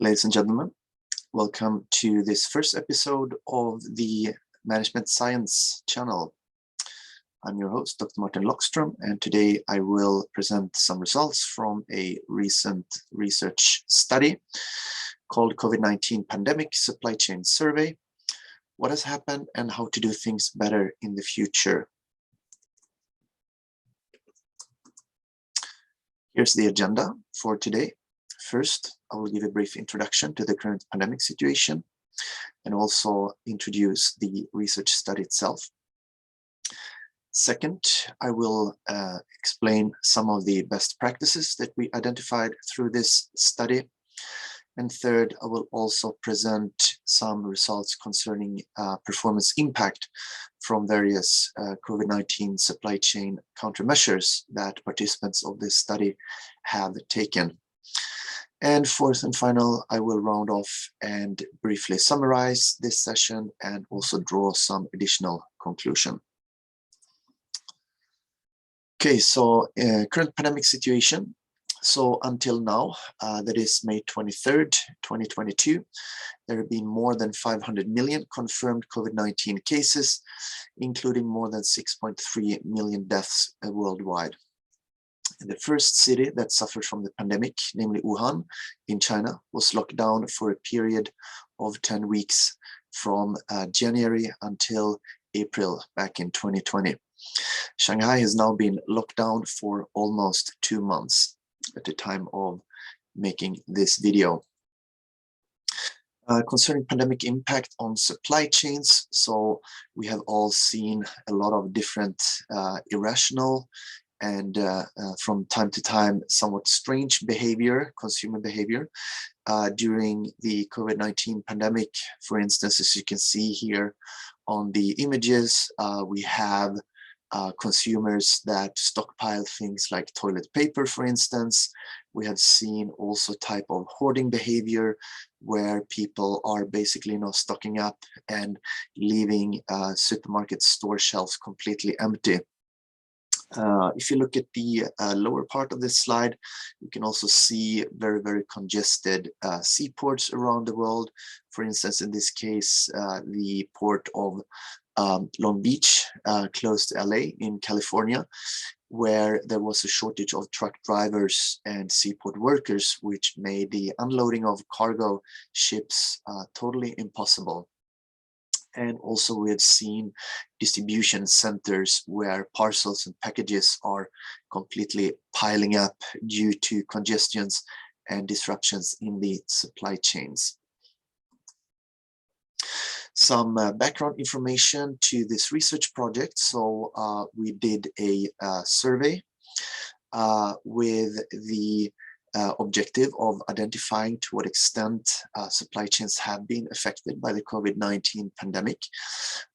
Ladies and gentlemen, welcome to this first episode of the Management Science channel. I'm your host, Dr. Martin Lockström, and today I will present some results from a recent research study called COVID-19 Pandemic Supply Chain Survey: What has happened and how to do things better in the future. Here's the agenda for today. First, I will give a brief introduction to the current pandemic situation and also introduce the research study itself. Second, I will explain some of the best practices that we identified through this study. And third, I will also present some results concerning performance impact from various COVID-19 supply chain countermeasures that participants of this study have taken. And fourth and final, I will round off and briefly summarize this session and also draw some additional conclusion. Okay, so current pandemic situation. So until now, that is May 23rd, 2022, there have been more than 500 million confirmed COVID-19 cases, including more than 6.3 million deaths worldwide. The first city that suffered from the pandemic, namely Wuhan in China, was locked down for a period of 10 weeks from January until April back in 2020. Shanghai has now been locked down for almost 2 months at the time of making this video. Concerning pandemic impact on supply chains, so we have all seen a lot of different irrational and from time to time somewhat strange behavior, consumer behavior during the COVID-19 pandemic. For instance, as you can see here on the images, we have consumers that stockpile things like toilet paper, for instance. We have seen also type of hoarding behavior where people are basically not stocking up and leaving supermarket store shelves completely empty. If you look at the lower part of this slide, you can also see very, very congested seaports around the world. For instance, in this case, the port of Long Beach, close to LA in California, where there was a shortage of truck drivers and seaport workers, which made the unloading of cargo ships totally impossible. And also we have seen distribution centers where parcels and packages are completely piling up due to congestions and disruptions in the supply chains. Some background information to this research project. So we did a survey with the objective of identifying to what extent supply chains have been affected by the COVID-19 pandemic.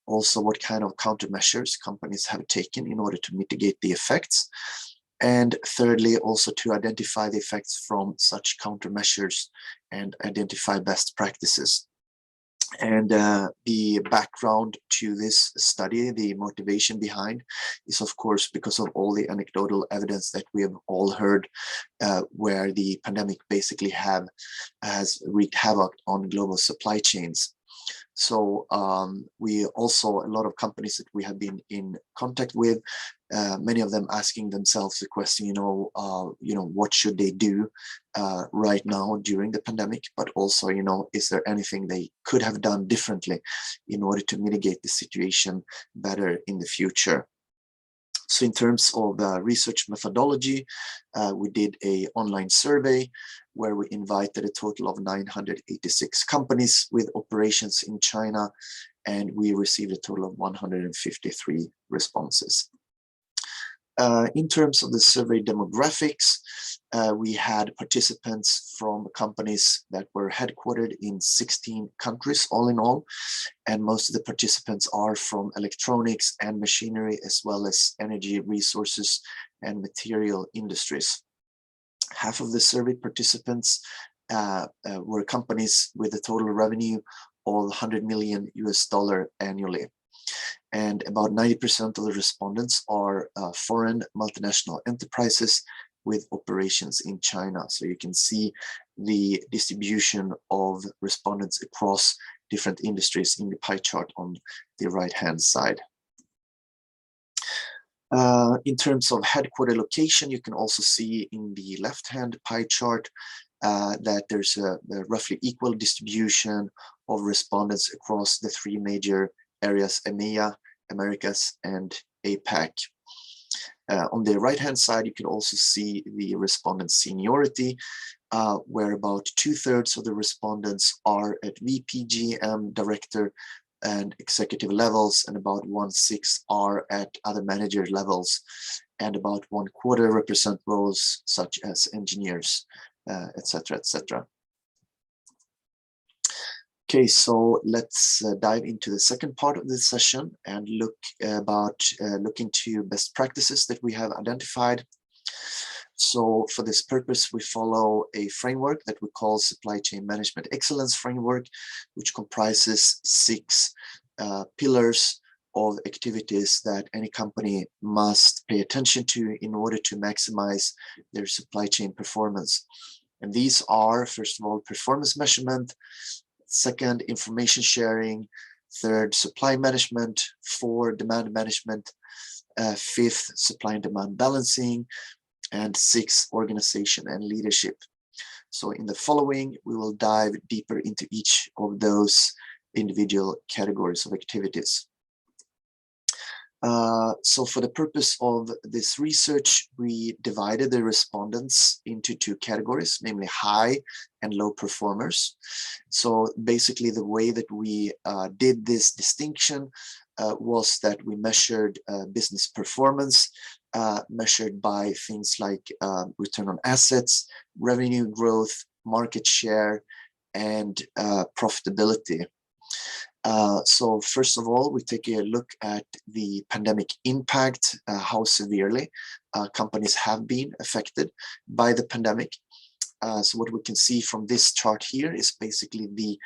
Also, what kind of countermeasures companies have taken in order to mitigate the effects. And thirdly, also to identify the effects from such countermeasures and identify best practices. And the background to this study, the motivation behind, is of course because of all the anecdotal evidence that we have all heard, where the pandemic basically has wreaked havoc on global supply chains. So we also, a lot of companies that we have been in contact with, many of them asking themselves the question, what should they do right now during the pandemic, but also, is there anything they could have done differently in order to mitigate the situation better in the future? So in terms of research methodology, we did an online survey where we invited a total of 986 companies with operations in China, and we received a total of 153 responses. In terms of the survey demographics, we had participants from companies that were headquartered in 16 countries all in all, and most of the participants are from electronics and machinery, as well as energy resources and material industries. Half of the survey participants were companies with a total revenue of $100 million annually. And about 90% of the respondents are foreign multinational enterprises with operations in China. So you can see the distribution of respondents across different industries in the pie chart on the right-hand side. In terms of headquarter location, you can also see in the left-hand pie chart that there's a roughly equal distribution of respondents across the three major areas, EMEA, Americas, and APAC. On the right-hand side, you can also see the respondent seniority, where about 2/3 of the respondents are at VP, GM, director, and executive levels, and about 1/6 are at other manager levels, and about 1/4 represent roles such as engineers, etc., etc. Okay, so let's dive into the second part of this session and look into best practices that we have identified. So for this purpose, we follow a framework that we call Supply Chain Management Excellence Framework, which comprises 6 pillars of activities that any company must pay attention to in order to maximize their supply chain performance. And these are, first of all, performance measurement, second, information sharing, third, supply management, 4, demand management, 5th, supply and demand balancing, and 6, organization and leadership. So in the following, we will dive deeper into each of those individual categories of activities. So for the purpose of this research, we divided the respondents into 2 categories, namely high and low performers. So basically the way that we did this distinction was that we measured business performance, measured by things like return on assets, revenue growth, market share, and profitability. So first of all, we take a look at the pandemic impact, how severely companies have been affected by the pandemic. So what we can see from this chart here is basically the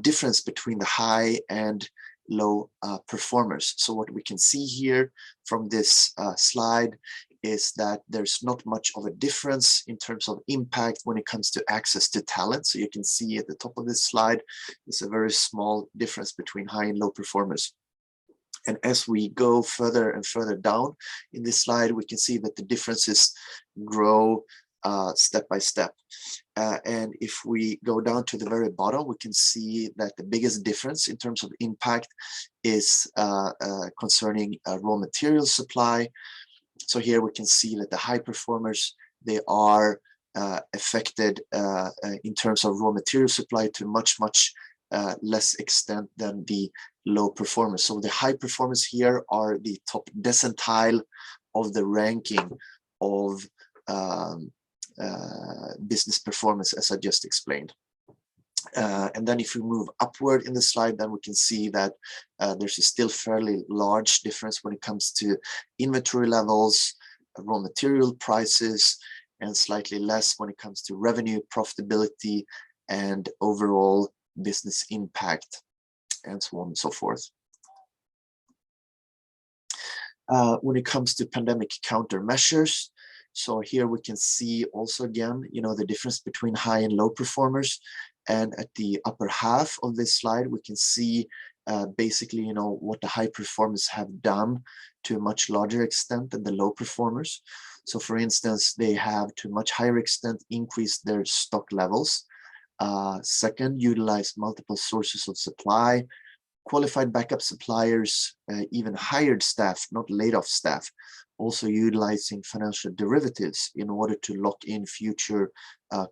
difference between the high and low performers. So what we can see here from this slide is that there's not much of a difference in terms of impact when it comes to access to talent. So you can see at the top of this slide, there's a very small difference between high and low performers. And as we go further and further down in this slide, we can see that the differences grow step by step. And if we go down to the very bottom, we can see that the biggest difference in terms of impact is concerning raw material supply. So here we can see that the high performers, they are affected in terms of raw material supply to much less extent than the low performers. So the high performers here are the top decile of the ranking of business performance, as I just explained. And then if we move upward in the slide, then we can see that there's a still fairly large difference when it comes to inventory levels, raw material prices, and slightly less when it comes to revenue, profitability, and overall business impact, and so on and so forth. When it comes to pandemic countermeasures, so here we can see also again, the difference between high and low performers. And at the upper half of this slide, we can see basically, what the high performers have done to a much larger extent than the low performers. So for instance, they have to a much higher extent increased their stock levels. Second, utilize multiple sources of supply, qualified backup suppliers, even hired staff, not laid off staff, also utilizing financial derivatives in order to lock in future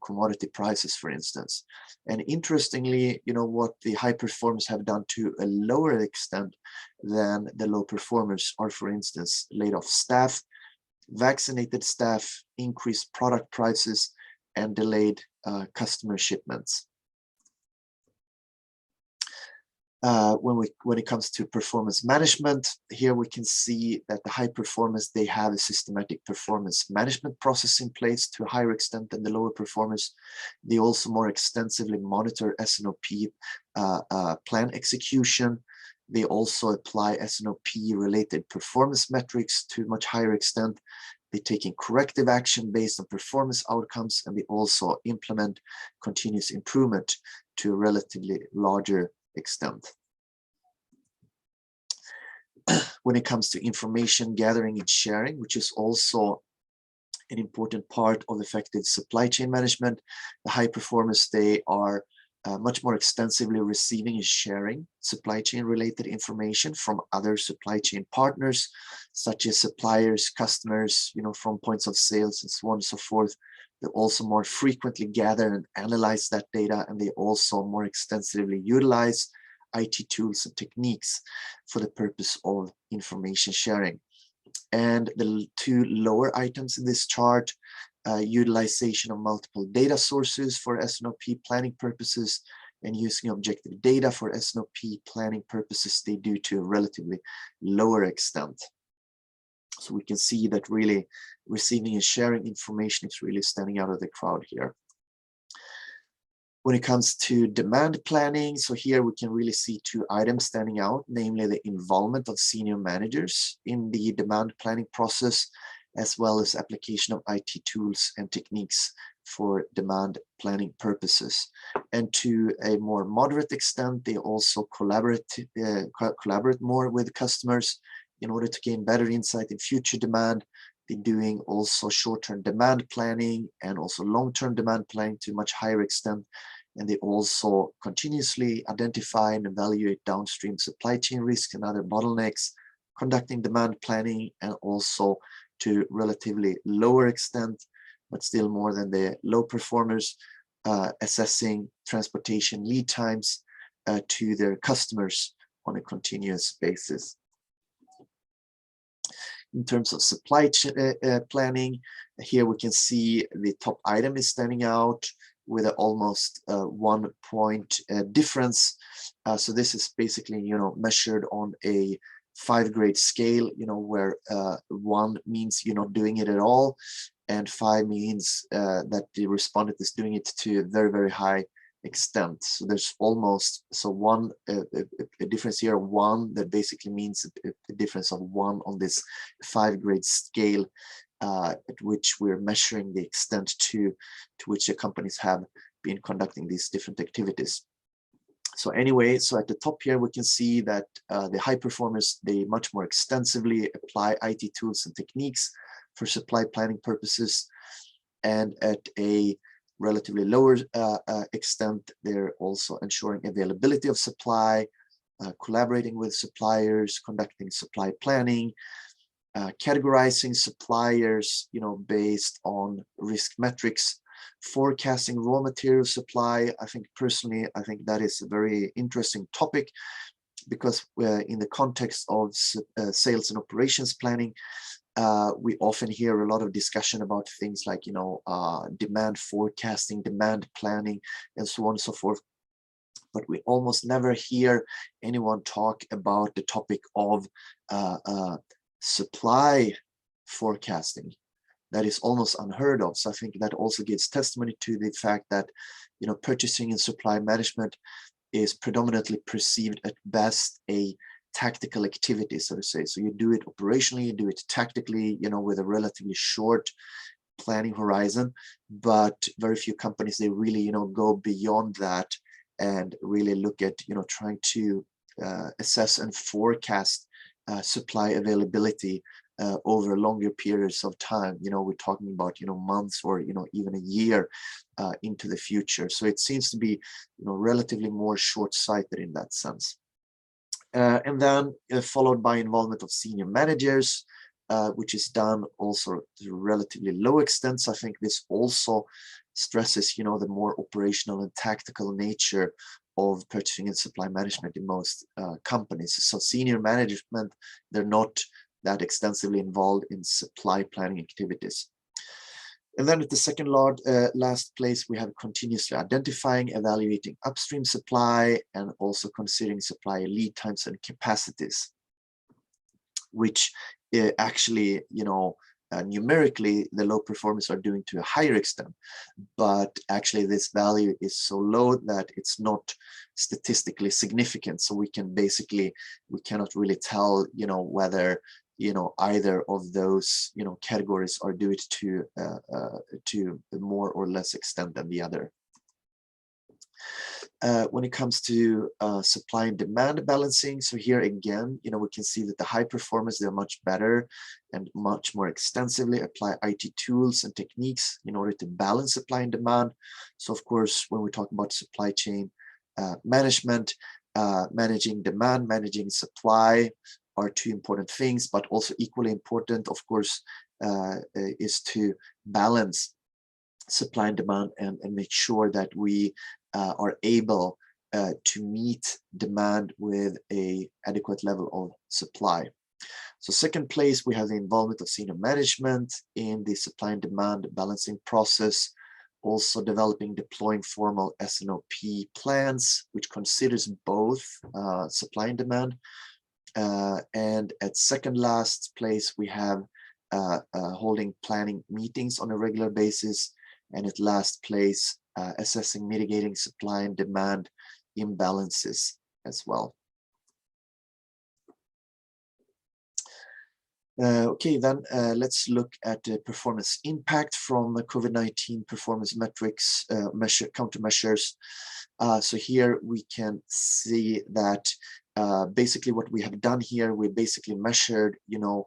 commodity prices, for instance. And interestingly, what the high performers have done to a lower extent than the low performers are, for instance, laid off staff, vaccinated staff, increased product prices, and delayed customer shipments. When it comes to performance management, here we can see that the high performers, they have a systematic performance management process in place to a higher extent than the lower performers. They also more extensively monitor S&OP plan execution. They also apply S&OP related performance metrics to a much higher extent. They're taking corrective action based on performance outcomes, and they also implement continuous improvement to a relatively larger extent. When it comes to information gathering and sharing, which is also an important part of effective supply chain management, the high performers, they are much more extensively receiving and sharing supply chain related information from other supply chain partners, such as suppliers, customers, from points of sales and so on and so forth. They also more frequently gather and analyze that data, and they also more extensively utilize IT tools and techniques for the purpose of information sharing. And the two lower items in this chart, utilization of multiple data sources for S&OP planning purposes and using objective data for S&OP planning purposes, they do to a relatively lower extent. So we can see that really receiving and sharing information is really standing out of the crowd here. When it comes to demand planning, so here we can really see two items standing out, namely the involvement of senior managers in the demand planning process, as well as application of IT tools and techniques for demand planning purposes. And to a more moderate extent, they also collaborate more with customers in order to gain better insight in future demand. They're doing also short-term demand planning and also long-term demand planning to a much higher extent. And they also continuously identify and evaluate downstream supply chain risks and other bottlenecks, conducting demand planning, and also to relatively lower extent, but still more than the low performers, assessing transportation lead times to their customers on a continuous basis. In terms of supply chain planning, here we can see the top item is standing out with an almost 1 point difference. So this is basically, measured on a 5-grade scale, where 1 means you're not doing it at all, and 5 means that the respondent is doing it to a very, very high extent. So there's almost a difference here of 1 that basically means a difference of 1 on this 5-grade scale, at which we're measuring the extent to which the companies have been conducting these different activities. So anyway, so at the top here, we can see that the high performers, they much more extensively apply IT tools and techniques for supply planning purposes. And at a relatively lower extent, they're also ensuring availability of supply, collaborating with suppliers, conducting supply planning, categorizing suppliers, based on risk metrics, forecasting raw material supply. I think that is a very interesting topic, because in the context of sales and operations planning, we often hear a lot of discussion about things like, demand forecasting, demand planning, and so on and so forth. But we almost never hear anyone talk about the topic of supply forecasting. That is almost unheard of. So I think that also gives testimony to the fact that, purchasing and supply management is predominantly perceived at best a tactical activity, so to say. So you do it operationally, you do it tactically, with a relatively short planning horizon. But very few companies, they really, go beyond that and really look at, trying to assess and forecast supply availability over longer periods of time. We're talking about, months or, even a year into the future. So it seems to be, relatively more short-sighted in that sense. And then followed by involvement of senior managers, which is done also to a relatively low extent. So I think this also stresses, the more operational and tactical nature of purchasing and supply management in most companies. So senior management, they're not that extensively involved in supply planning activities. And then at the second last place, we have continuously identifying, evaluating upstream supply, and also considering supply lead times and capacities, which actually, numerically, the low performers are doing to a higher extent. But actually, this value is so low that it's not statistically significant. So we cannot really tell, whether either of those categories, or do it to more or less extent than the other. When it comes to supply and demand balancing, so here again, we can see that the high performers, they're much better and much more extensively apply IT tools and techniques in order to balance supply and demand. So of course, when we talk about supply chain management, managing demand, managing supply are two important things, but also equally important, of course, is to balance supply and demand and make sure that we are able to meet demand with a adequate level of supply. So second place, we have the involvement of senior management in the supply and demand balancing process, also developing, deploying formal S&OP plans, which considers both supply and demand. And at second last place, we have holding planning meetings on a regular basis. And at last place, assessing mitigating supply and demand imbalances as well. Okay, then let's look at the performance impact from the COVID-19 performance metrics, countermeasures. So here we can see that basically what we have done here, we basically measured, to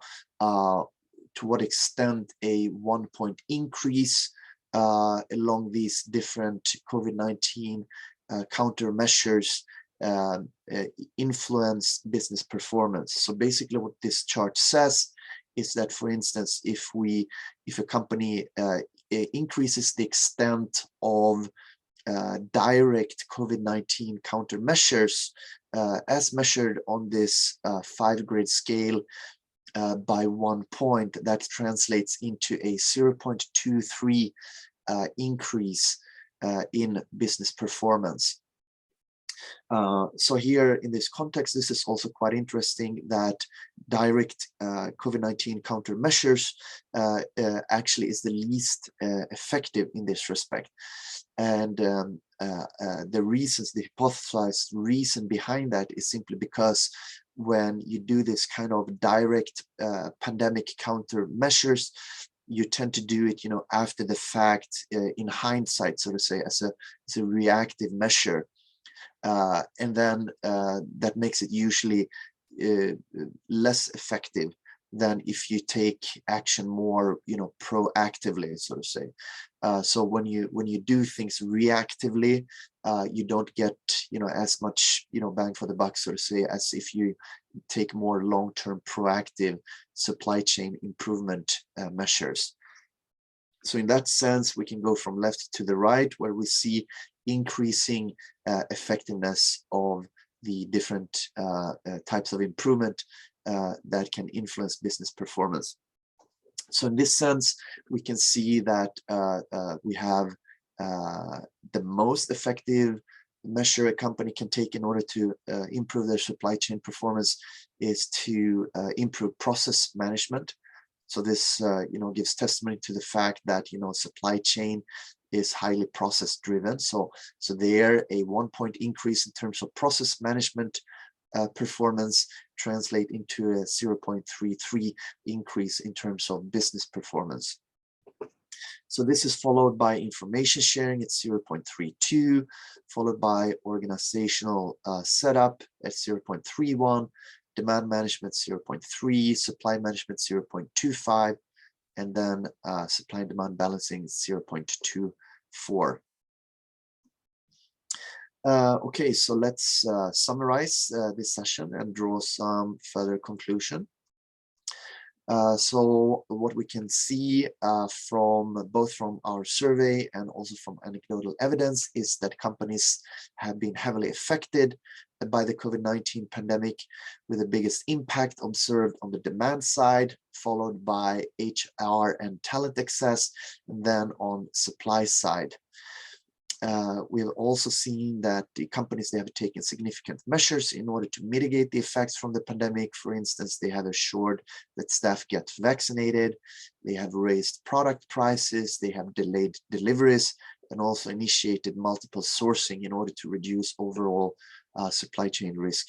what extent a 1-point increase along these different COVID-19 countermeasures influence business performance. So basically what this chart says is that, for instance, if a company increases the extent of direct COVID-19 countermeasures as measured on this 5-grade scale by 1 point, that translates into a 0.23 increase in business performance. So here in this context, this is also quite interesting that direct COVID-19 countermeasures actually is the least effective in this respect. And the hypothesized reason behind that is simply because when you do this kind of direct pandemic countermeasures, you tend to do it, after the fact, in hindsight, so to say, as a reactive measure. And then that makes it usually less effective than if you take action more, proactively, so to say. So when you do things reactively, you don't get, as much, bang for the buck, so to say, as if you take more long-term proactive supply chain improvement measures. So in that sense, we can go from left to the right, where we see increasing effectiveness of the different types of improvement that can influence business performance. So in this sense, we can see that we have the most effective measure a company can take in order to improve their supply chain performance is to improve process management. So this, gives testimony to the fact that, supply chain is highly process driven. So there, a 1-point increase in terms of process management performance translate into a 0.33 increase in terms of business performance. So this is followed by information sharing at 0.32, followed by organizational setup at 0.31, demand management 0.3, supply management 0.25, and then supply and demand balancing 0.24. Okay, so let's summarize this session and draw some further conclusion. So what we can see both from our survey and also from anecdotal evidence is that companies have been heavily affected by the COVID-19 pandemic, with the biggest impact observed on the demand side, followed by HR and talent access, and then on supply side. We've also seen that the companies, they have taken significant measures in order to mitigate the effects from the pandemic. For instance, they have assured that staff get vaccinated, they have raised product prices, they have delayed deliveries, and also initiated multiple sourcing in order to reduce overall supply chain risk.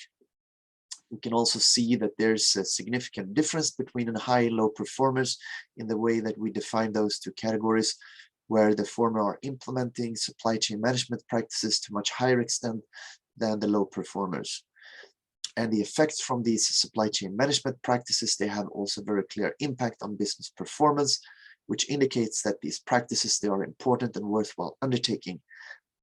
We can also see that there's a significant difference between high and low performers in the way that we define those two categories, where the former are implementing supply chain management practices to much higher extent than the low performers. And the effects from these supply chain management practices, they have also very clear impact on business performance, which indicates that these practices, they are important and worthwhile undertaking,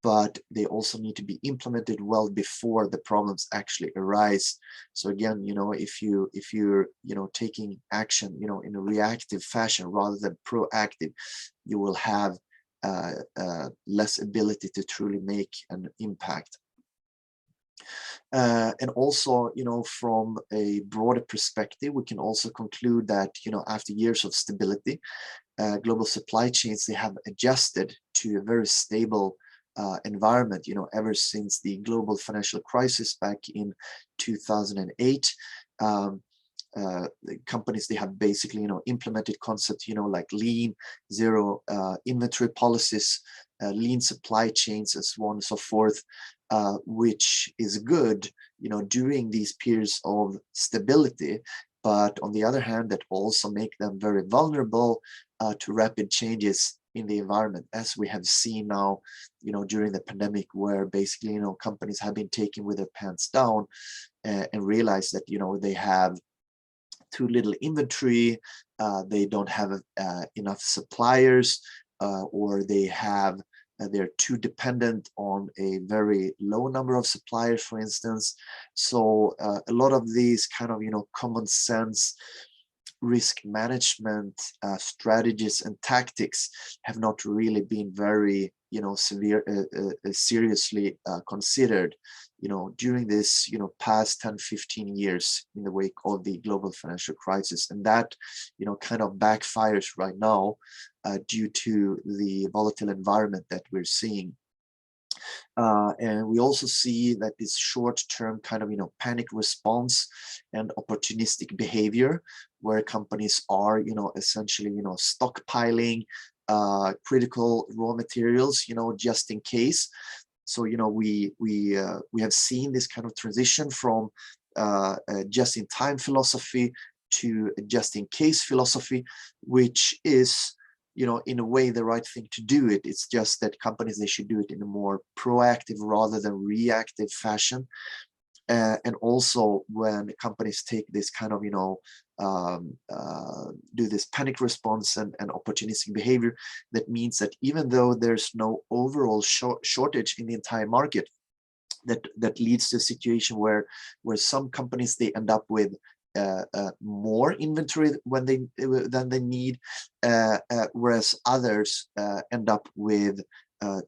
but they also need to be implemented well before the problems actually arise. So again, if you're taking action, in a reactive fashion rather than proactive, you will have less ability to truly make an impact. And also, from a broader perspective, we can also conclude that, after years of stability, global supply chains, they have adjusted to a very stable environment, ever since the global financial crisis back in 2008. The companies, they have basically, implemented concepts, like lean, zero inventory policies, lean supply chains, and so on and so forth, which is good, during these periods of stability. But on the other hand, that also make them very vulnerable to rapid changes in the environment, as we have seen now, during the pandemic, where basically, companies have been taken with their pants down and realize that, they have too little inventory, they don't have enough suppliers, or they're too dependent on a very low number of suppliers, for instance. So a lot of these kind of, common sense risk management strategies and tactics have not really been very, seriously considered, during this, past 10-15 years in the wake of the global financial crisis. And that, kind of backfires right now due to the volatile environment that we're seeing. And we also see that this short-term kind of, panic response and opportunistic behavior, where companies are, essentially, stockpiling critical raw materials, just in case. So, we have seen this kind of transition from a just-in-time philosophy to a just-in-case philosophy, which is, in a way, the right thing to do it. It's just that companies, they should do it in a more proactive rather than reactive fashion. And also, when companies take this kind of, do this panic response and opportunistic behavior, that means that even though there's no overall shortage in the entire market, that leads to a situation where some companies, they end up with more inventory than they need, whereas others end up with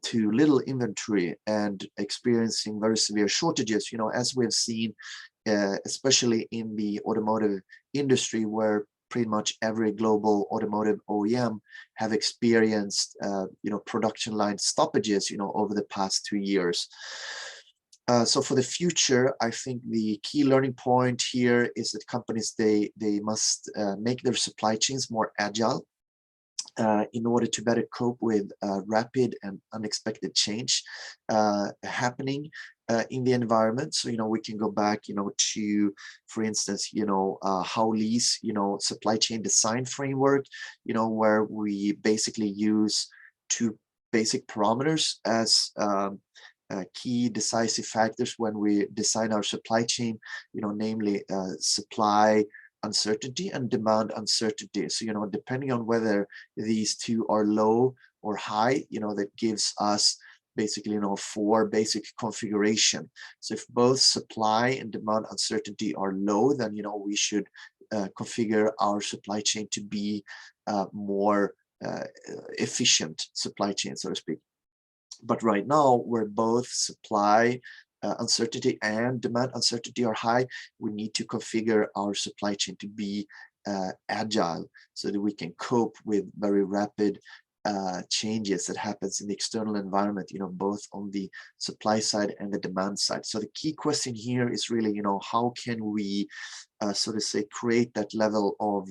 too little inventory and experiencing very severe shortages, as we've seen, especially in the automotive industry, where pretty much every global automotive OEM have experienced, production line stoppages, over the past 2 years. So for the future, I think the key learning point here is that companies, they must make their supply chains more agile in order to better cope with rapid and unexpected change happening in the environment. So, we can go back, to, for instance, how Lee's, supply chain design framework, where we basically use 2 basic parameters as key decisive factors when we design our supply chain, namely supply uncertainty and demand uncertainty. So, depending on whether these 2 are low or high, that gives us basically, 4 basic configuration. So if both supply and demand uncertainty are low, then, we should configure our supply chain to be more efficient supply chain, so to speak. But right now, where both supply uncertainty and demand uncertainty are high, we need to configure our supply chain to be agile, so that we can cope with very rapid changes that happens in the external environment, both on the supply side and the demand side. So the key question here is really, how can we, so to say, create that level of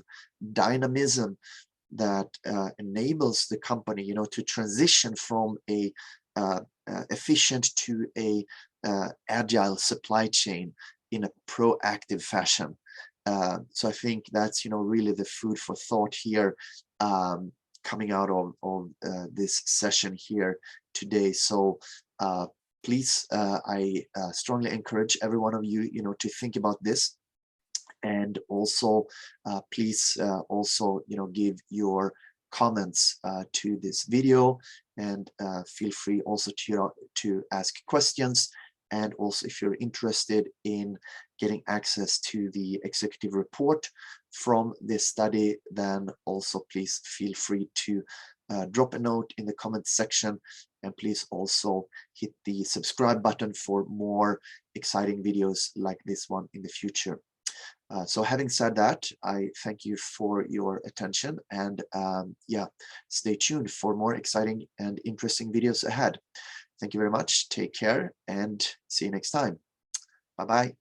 dynamism that enables the company, to transition from a efficient to a agile supply chain, in a proactive fashion. So I think that's, really the food for thought here, coming out of this session here today. So please, I strongly encourage every one of you, to think about this. And also, please also, give your comments to this video, and feel free also to ask questions. And also, if you're interested in getting access to the executive report from this study, then also please feel free to drop a note in the comment section. And please also hit the subscribe button for more exciting videos like this one in the future. So having said that, I thank you for your attention, and yeah, stay tuned for more exciting and interesting videos ahead. Thank you very much. Take care and see you next time. Bye-bye.